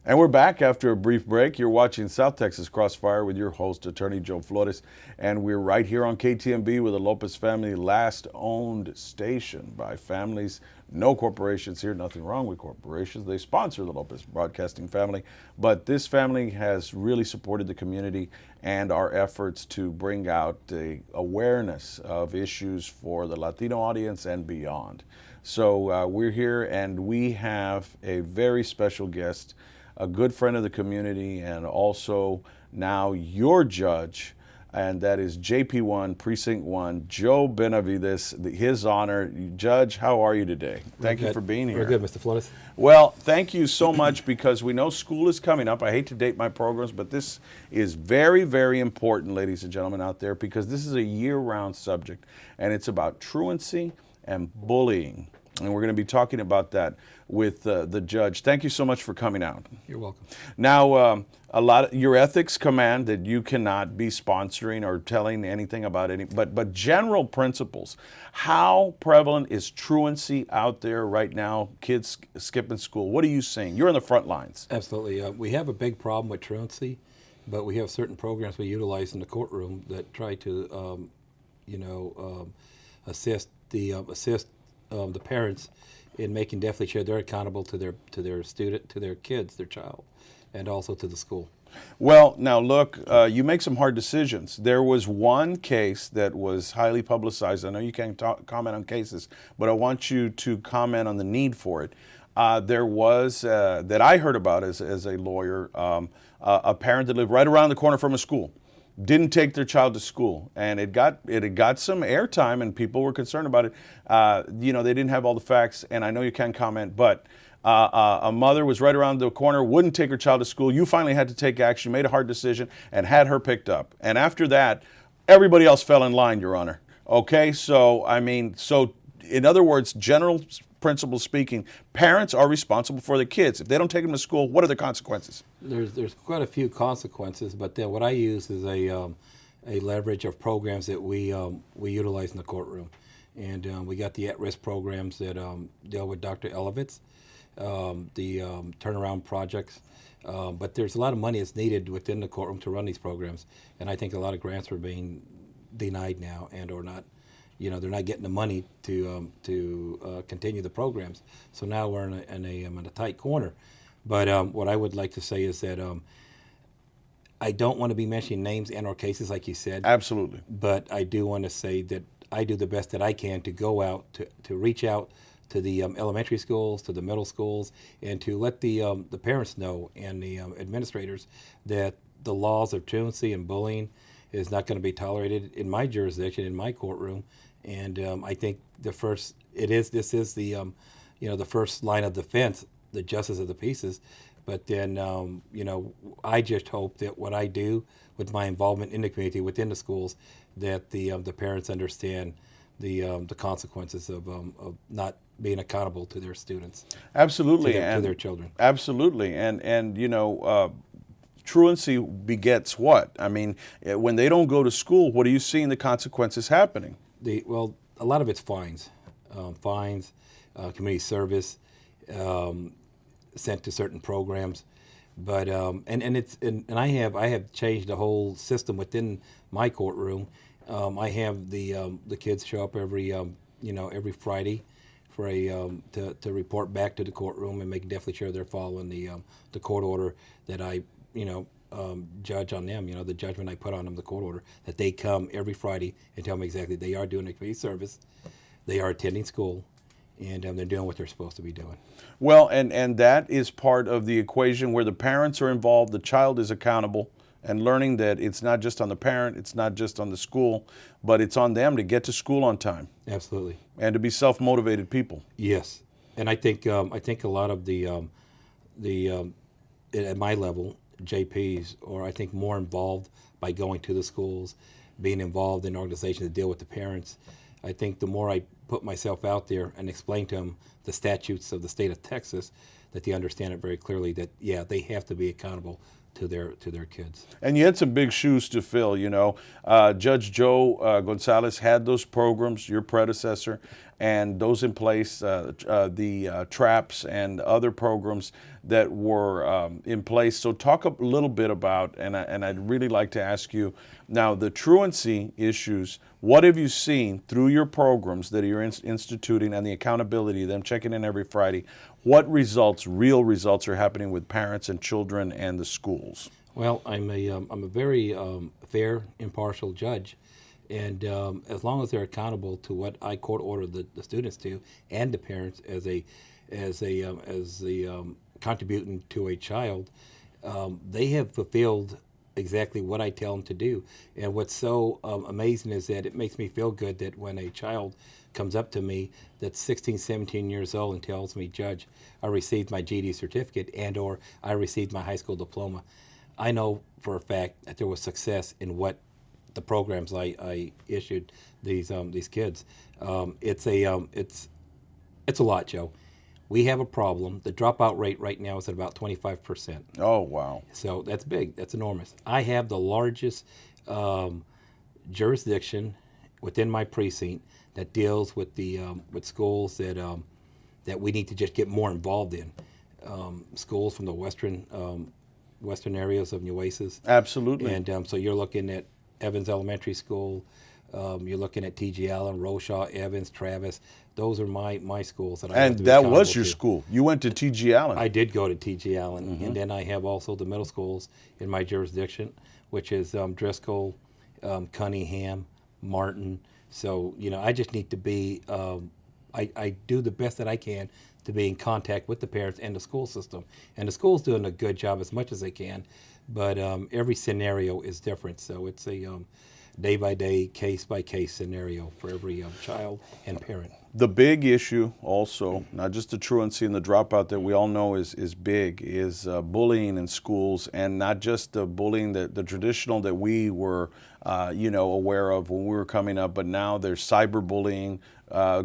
And we're back after a brief break. You're watching South Texas Crossfire with your host, Attorney Joe Flores. And we're right here on KTMB with the Lopez family, last owned station by families. No corporations here, nothing wrong with corporations. They sponsor the Lopez Broadcasting family. But this family has really supported the community and our efforts to bring out the awareness of issues for the Latino audience and beyond. So we're here and we have a very special guest, a good friend of the community, and also now your judge, and that is JP1, Precinct 1, Joe Benavides, his honor. Judge, how are you today? Thank you for being here. We're good, Mr. Flores. Well, thank you so much, because we know school is coming up. I hate to date my programs, but this is very, very important, ladies and gentlemen out there, because this is a year-round subject, and it's about truancy and bullying. And we're going to be talking about that with the judge. Thank you so much for coming out. You're welcome. Now, your ethics command that you cannot be sponsoring or telling anything about any, but general principles. How prevalent is truancy out there right now? Kids skipping school. What are you seeing? You're in the front lines. Absolutely. We have a big problem with truancy, but we have certain programs we utilize in the courtroom that try to, assist the parents in making definitely sure they're accountable to their student, to their kids, their child, and also to the school. Well, now look, you make some hard decisions. There was one case that was highly publicized. I know you can't comment on cases, but I want you to comment on the need for it. There was, that I heard about as a lawyer, a parent that lived right around the corner from a school. Didn't take their child to school, and it got some airtime, and people were concerned about it. They didn't have all the facts, and I know you can't comment, but a mother was right around the corner, wouldn't take her child to school. You finally had to take action, made a hard decision, and had her picked up. And after that, everybody else fell in line, Your Honor. Okay, so in other words, general principle speaking, parents are responsible for their kids. If they don't take them to school, what are the consequences? There's quite a few consequences, but then what I use is a leverage of programs that we utilize in the courtroom, and we got the at-risk programs that deal with Dr. Elevitz, the turnaround projects, but there's a lot of money that's needed within the courtroom to run these programs, and I think a lot of grants are being denied now and or not. They're not getting the money to continue the programs. So now we're in a tight corner. But what I would like to say is that I don't want to be mentioning names and or cases like you said. Absolutely. But I do want to say that I do the best that I can to go out, to reach out to the elementary schools, to the middle schools, and to let the parents know and the administrators that the laws of truancy and bullying is not going to be tolerated in my jurisdiction, in my courtroom. And I think this is the first line of defense, the justice of the peace. But then, I just hope that what I do with my involvement in the community, within the schools, that the parents understand the consequences of not being accountable to their students. Absolutely. To their children. Absolutely. And truancy begets what? I mean, when they don't go to school, what are you seeing the consequences happening? A lot of it's fines, community service, sent to certain programs, but and I have changed the whole system within my courtroom. I have the kids show up every Friday for to report back to the courtroom and make definitely sure they're following the court order that I judge on them, the judgment I put on them, the court order, that they come every Friday and tell me exactly they are doing a community service, they are attending school, and they're doing what they're supposed to be doing. Well, and that is part of the equation where the parents are involved, the child is accountable, and learning that it's not just on the parent, it's not just on the school, but it's on them to get to school on time. Absolutely. And to be self-motivated people. Yes, and I think a lot of the at my level, JPs, or I think more involved by going to the schools, being involved in organizations that deal with the parents. I think the more I put myself out there and explain to them the statutes of the state of Texas, that they understand it very clearly, that they have to be accountable to their kids. And you had some big shoes to fill, Judge Joe Gonzalez had those programs, your predecessor. and those in place, the traps and other programs that were in place. So talk a little bit about, and I'd really like to ask you now, the truancy issues. What have you seen through your programs that you're instituting and the accountability, them checking in every Friday? What results, real results, are happening with parents and children and the schools? Well, I'm a very fair, impartial judge, and as long as they're accountable to what I court order the students to and the parents as the contributing to a child, they have fulfilled exactly what I tell them to do. And what's so amazing is that it makes me feel good that when a child comes up to me that's 16, 17 years old and tells me, Judge, I received my GED certificate and or I received my high school diploma, I know for a fact that there was success in what the programs I issued these kids. It's a lot, Joe. We have a problem. The dropout rate right now is at about 25%. Oh, wow. So that's big. That's enormous. I have the largest jurisdiction within my precinct that deals with the with schools that we need to just get more involved in. Schools from the western areas of Nueces. Absolutely. And so you're looking at Evans Elementary School. You're looking at T.G. Allen, Roshaw, Evans, Travis. Those are my schools that I have And to be that was accountable your to. school. You went to T.G. Allen. I did go to T.G. Allen, and then I have also the middle schools in my jurisdiction, which is Driscoll, Cunningham, Martin. So, I just need to be, I do the best that I can to be in contact with the parents and the school system. And the school's doing a good job as much as they can, but every scenario is different. So it's a day-by-day, case-by-case scenario for every child and parent. The big issue also, not just the truancy and the dropout that we all know is big, is bullying in schools, and not just the bullying, the traditional that we were aware of when we were coming up, but now there's cyberbullying.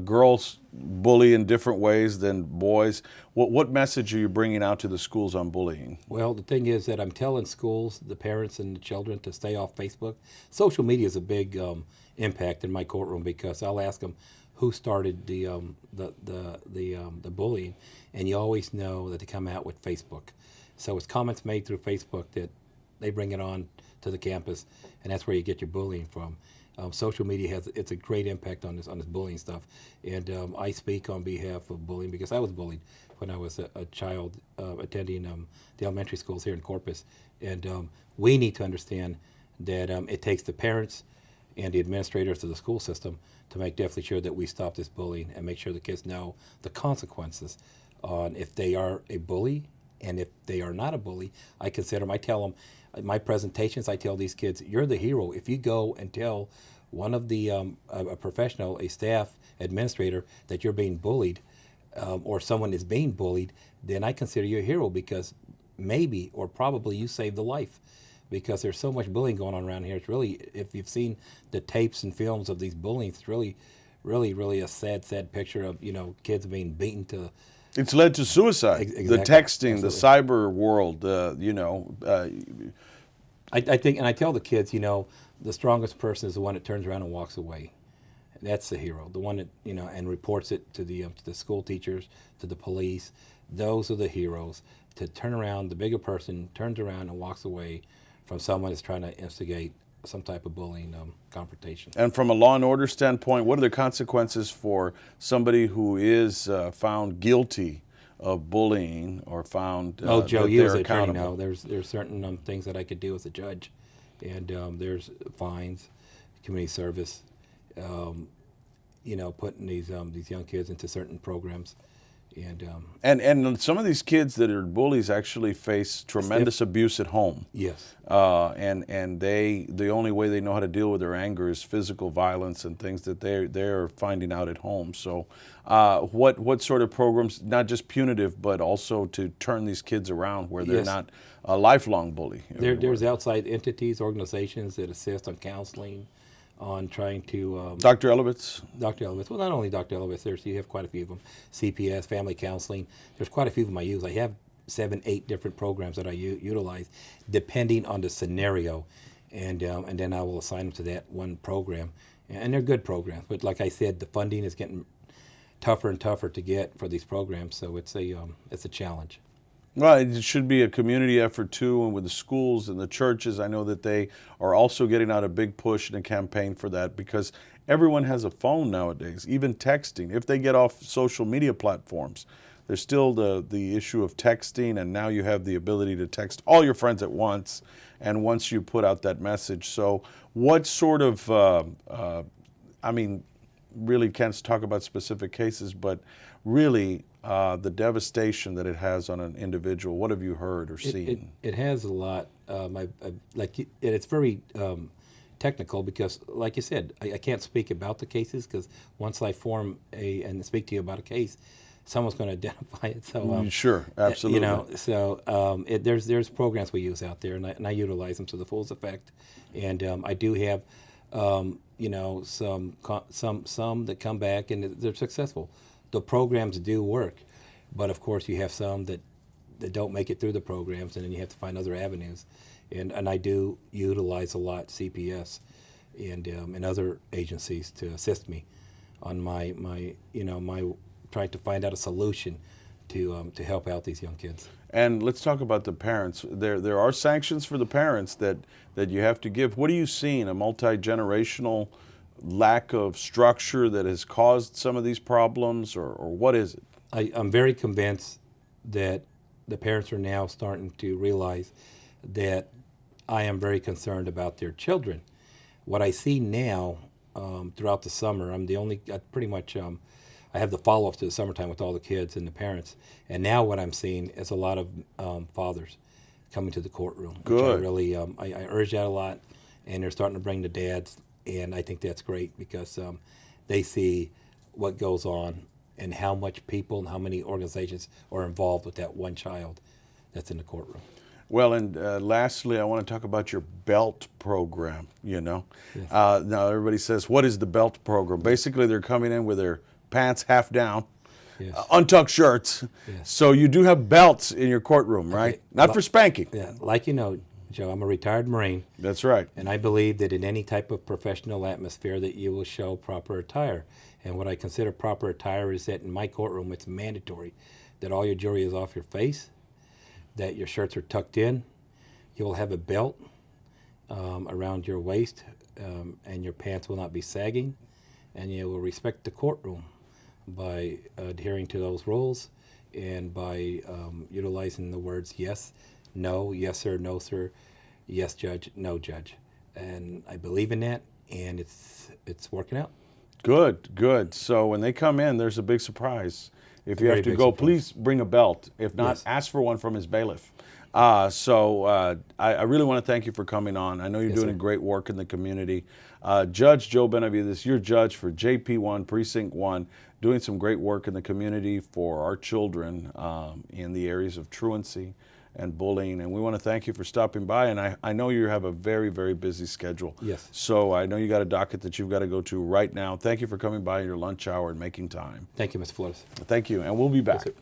Girls bully in different ways than boys. What message are you bringing out to the schools on bullying? Well, the thing is that I'm telling schools, the parents and the children to stay off Facebook. Social media is a big impact in my courtroom because I'll ask them who started the bullying, and you always know that they come out with Facebook. So it's comments made through Facebook that they bring it on to the campus, and that's where you get your bullying from. Social media it's a great impact on this bullying stuff, and I speak on behalf of bullying because I was bullied when I was a child attending the elementary schools here in Corpus, and we need to understand that it takes the parents and the administrators of the school system to make definitely sure that we stop this bullying and make sure the kids know the consequences on if they are a bully and if they are not a bully. I tell them, my presentations, I tell these kids, you're the hero. If you go and tell one of the, a professional, a staff administrator that you're being bullied or someone is being bullied, then I consider you a hero because maybe or probably you saved a life. Because there's so much bullying going on around here. It's really, if you've seen the tapes and films of these bullying, it's really, really, really a sad picture of, kids being beaten to. It's led to suicide. Exactly. The texting, Absolutely. the cyber world, I think, and I tell the kids, the strongest person is the one that turns around and walks away. That's the hero. The one that, and reports it to the school teachers, to the police. Those are the heroes. To turn around, the bigger person turns around and walks away from someone that's trying to instigate some type of bullying confrontation. And from a law and order standpoint, what are the consequences for somebody who is found guilty of bullying or found Joe, that you they're as an attorney accountable? know there's certain things that I could do as a judge, and there's fines, community service, putting these young kids into certain programs. And some of these kids that are bullies actually face tremendous abuse at home. Yes. And the only way they know how to deal with their anger is physical violence and things that they're finding out at home. So what sort of programs, not just punitive, but also to turn these kids around where they're Yes. not a lifelong bully? There's outside entities, organizations that assist on counseling, on trying to Dr. Elevitz? Dr. Elvis. Well, not only Dr. Elvis, you have quite a few of them. CPS, family counseling. There's quite a few of them I use. I have 7, 8 different programs that I utilize depending on the scenario. And then I will assign them to that one program. And they're good programs. But like I said, the funding is getting tougher and tougher to get for these programs. So it's a challenge. Well, it should be a community effort too, and with the schools and the churches, I know that they are also getting out a big push and a campaign for that, because everyone has a phone nowadays, even texting. If they get off social media platforms, there's still the issue of texting, and now you have the ability to text all your friends at once, and once you put out that message. So what sort of, I mean, really can't talk about specific cases, but really the devastation that it has on an individual. What have you heard or seen? It has a lot. It's very technical because, like you said, I can't speak about the cases because once I form and speak to you about a case, someone's going to identify it. So sure, absolutely. There's programs we use out there, and I utilize them to the fullest effect. And I do have some that come back and they're successful. The programs do work, but of course you have some that don't make it through the programs, and then you have to find other avenues. And I do utilize a lot CPS and other agencies to assist me on my trying to find out a solution to help out these young kids. And let's talk about the parents. There are sanctions for the parents that you have to give. What are you seeing? A multi-generational lack of structure that has caused some of these problems, or what is it? I'm very convinced that the parents are now starting to realize that I am very concerned about their children. What I see now throughout the summer, I have the follow-ups to the summertime with all the kids and the parents, and now what I'm seeing is a lot of fathers coming to the courtroom. Good. Which I urge that a lot, and they're starting to bring the dads, and I think that's great because they see what goes on and how much people and how many organizations are involved with that one child that's in the courtroom. Well, and lastly, I want to talk about your BELT program, Yes. Now, everybody says, what is the BELT program? Basically, they're coming in with their pants half down, Yes. Untucked shirts. Yes. So you do have belts in your courtroom, right? Okay. Not for spanking. Yeah, like you know, Joe, I'm a retired Marine. That's right. And I believe that in any type of professional atmosphere that you will show proper attire. And what I consider proper attire is that in my courtroom, it's mandatory that all your jewelry is off your face, that your shirts are tucked in, you'll have a belt around your waist, and your pants will not be sagging, and you will respect the courtroom by adhering to those rules and by utilizing the words yes, no, yes sir, no sir, yes judge, no judge. And I believe in that, and it's working out. Good, good. So when they come in, there's a big surprise. If you have to go, please bring a belt. If not, Yes. ask for one from his bailiff. I really want to thank you for coming on. I know you're Yes, doing sir. great work in the community. Judge Joe Benavides, you're judge for JP1, Precinct 1, doing some great work in the community for our children in the areas of truancy and bullying. And we want to thank you for stopping by. And I know you have a very, very busy schedule. Yes. So I know you got a docket that you've got to go to right now. Thank you for coming by in your lunch hour and making time. Thank you, Mr. Flores. Thank you. And we'll be back. Yes, sir.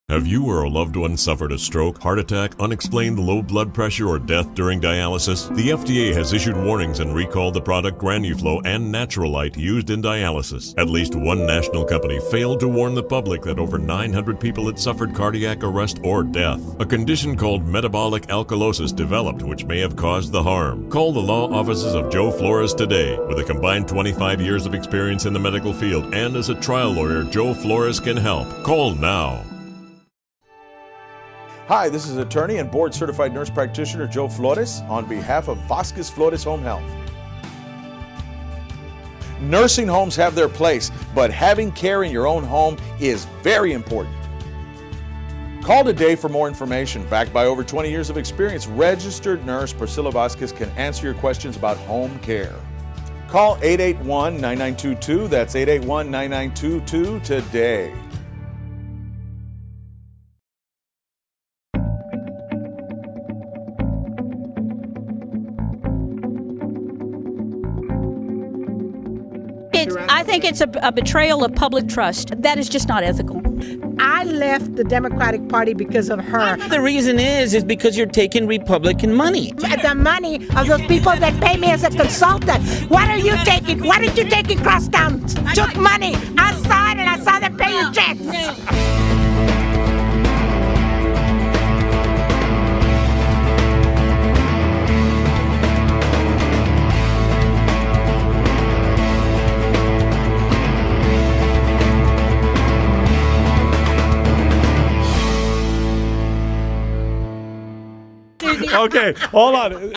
Have you or a loved one suffered a stroke, heart attack, unexplained low blood pressure, or death during dialysis? The FDA has issued warnings and recalled the product Granuflo and Naturalite used in dialysis. At least one national company failed to warn the public that over 900 people had suffered cardiac arrest or death. A condition called metabolic alkalosis developed, which may have caused the harm. Call the law offices of Joe Flores today. With a combined 25 years of experience in the medical field and as a trial lawyer, Joe Flores can help. Call now. Hi, this is attorney and board certified nurse practitioner Joe Flores on behalf of Vasquez Flores Home Health. Nursing homes have their place, but having care in your own home is very important. Call today for more information. Backed by over 20 years of experience, registered nurse Priscilla Vasquez can answer your questions about home care. Call 881-9922. That's 881-9922 today. I think it's a betrayal of public trust. That is just not ethical. I left the Democratic Party because of her. The reason is because you're taking Republican money. The money of those people that pay me as a consultant. What are you taking? What did you take in Crosstown? Took money. I saw it and I saw them pay you checks. Okay, hold on.